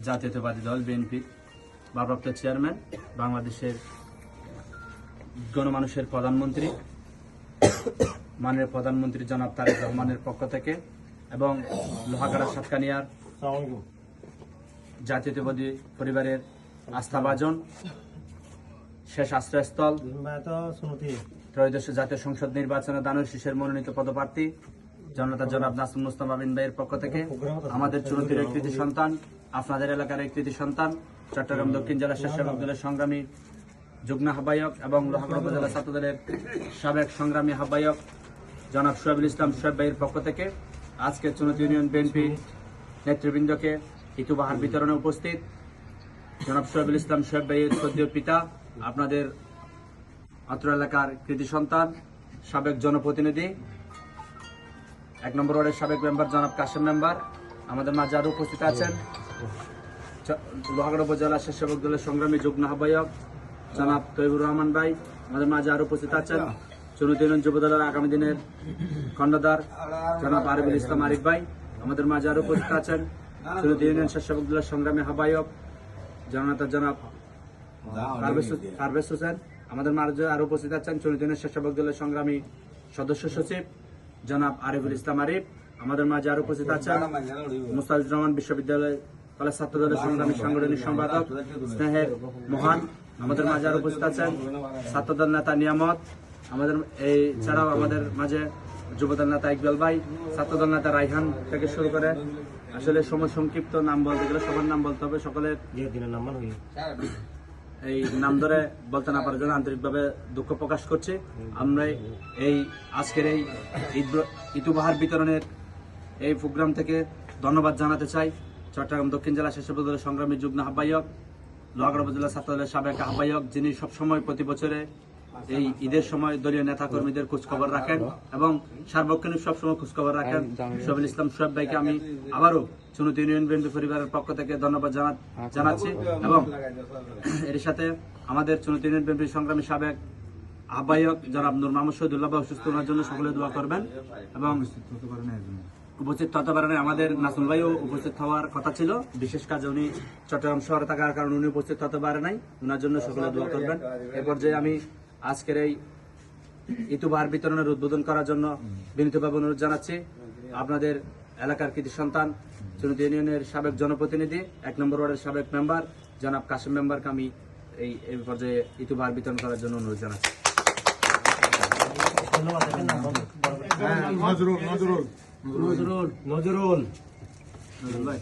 জাতীয়তাবাদী দল বিএনপি ভারপ্রাপ্ত চেয়ারম্যান, বাংলাদেশের গণমানুষের প্রধানমন্ত্রী, মাননীয় প্রধানমন্ত্রী জনাব তারেক রহমানের পক্ষ থেকে এবং লোহাগাড়া সাতকানিয়ার জাতীয়তাবাদী পরিবারের আস্থাভাজন শেষ আশ্রয়স্থল ত্রয়োদশ জাতীয় সংসদ নির্বাচনে দানের শীষের মনোনীত পদপ্রার্থী জনতা জনাব নাসিম মুস্তাফা আমিন ভাইয়ের পক্ষ থেকে আমাদের চুনতির এক কৃতি সন্তান, আপনাদের এলাকার এক কৃতি সন্তান, চট্টগ্রাম দক্ষিণ জেলা স্বেচ্ছাসেবক দলের সংগ্রামী যুগ্ম আহ্বায়ক এবং লোহাগড়া উপজেলা ছাত্র দলের সাবেক সংগ্রামী আহ্বায়ক জনাব সোহেবুল ইসলাম সোহেব ভাইয়ের পক্ষ থেকে আজকে চুনতি ইউনিয়ন বিএনপি নেতৃবৃন্দকে ইতুবাহার বিতরণে উপস্থিত জনাব সোহেবুল ইসলাম সোহেব ভাইয়ের শ্রদ্ধেয় পিতা, আপনাদের অত্র এলাকার কৃতি সন্তান, সাবেক জনপ্রতিনিধি, 1 নম্বর ওয়ার্ডের সাবেক মেম্বার জনাব কাশেম মেম্বার আমাদের মাঝে আরও উপস্থিত আছেন। লোহাগড়া উপজেলা স্বেচ্ছাসেবক দলের সংগ্রামী যুগ্ম আহ্বায়ক জনাব তৈবুর রহমান ভাই আমাদের মাঝে আরও উপস্থিত আছেন। চুনতি ইউনিয়ন যুব দলের আগামী দিনের কর্ণধার জনাব আরিফুল ইসলাম আরিফ ভাই আমাদের মাঝে আরও উপস্থিত আছেন। চুনতি ইউনিয়ন স্বেচ্ছাসেবক দলের সংগ্রামী আহ্বায়ক জনতা পারভেজ হোসেন আমাদের মাঝে আরও উপস্থিত আছেন। চুনতি ইউনিয়ন স্বেচ্ছাসেবক দলের সংগ্রামী সদস্য সচিব জনাব আরিফুল ইসলাম আরিফ আমাদের মাঝে আরও উপস্থিত আছেন। মুস্তাফিজুর রহমান বিশ্ববিদ্যালয় কলেজ ছাত্র দলের সংগ্রামী সাংগঠনিক সম্পাদক স্নেহের মহান আমাদের মাঝে আরও উপস্থিত আছেন। ছাত্রদল নেতা নিয়ামত আমাদের এই ছাড়াও আমাদের মাঝে যুবদল নেতা ইকবাল ভাই, ছাত্রদল নেতা রাইহান থেকে শুরু করে আসলে সময় সংক্ষিপ্ত নাম বলতে গেলে সবার নাম বলতে হবে, সকলের এই নাম ধরে বলতে না পারার জন্য আন্তরিকভাবে দুঃখ প্রকাশ করছি। আমরা এই আজকের এই ইতুবাহার বিতরণের এই প্রোগ্রাম থেকে ধন্যবাদ জানাতে চাই চট্টগ্রাম দক্ষিণ জেলা স্বেচ্ছাসেবক দলের সংগ্রামী যুগ্ম আহ্বায়ক, লোহাগড়া উপজেলা ছাত্র দলের সাবেক আহ্বায়ক, যিনি সবসময় প্রতি বছরে এই ঈদের সময় দলীয় নেতা কর্মীদের খোঁজখবর রাখেন এবং সার্বক্ষণিক সবসময় খোঁজখবর রাখেন সোহেবুল ইসলাম সোহেব ভাইকে আমি আবারও চুনতি ইউনিয়ন বিএনপি পরিবারের পক্ষ থেকে ধন্যবাদ জানাচ্ছি এবং এর সাথে আমাদের চুনতি ইউনিয়ন বিএনপি সংগ্রামী সাবেক আহ্বায়ক জনাব নূর মোহাম্মদ শহীদুল্লাহ ভাই অসুস্থ হওয়ার জন্য সকলে দোয়া করবেন এবং উপস্থিত হতে পারেন আমাদের নাসুল ভাইও উপস্থিত হওয়ার কথা ছিল, বিশেষ কাজে উনি চট্টগ্রাম শহরে থাকার কারণে উনি উপস্থিত হতে পারে নাই, ওনার জন্য সকলে দোয়া করবেন। এ পর্যায়ে আমি আজকের এই ইতুবাহার বিতরণের উদ্বোধন করার জন্য বিনীতভাবে অনুরোধ জানাচ্ছি আপনাদের এলাকার কৃতি সন্তান চুনতি ইউনিয়নের সাবেক জনপ্রতিনিধি 1 নম্বর ওয়ার্ডের সাবেক মেম্বার জনাব কাশেম মেম্বারকে আমি এই পর্যায়ে ইতুবাহার বিতরণ করার জন্য অনুরোধ জানাচ্ছি। নজরুল ভাই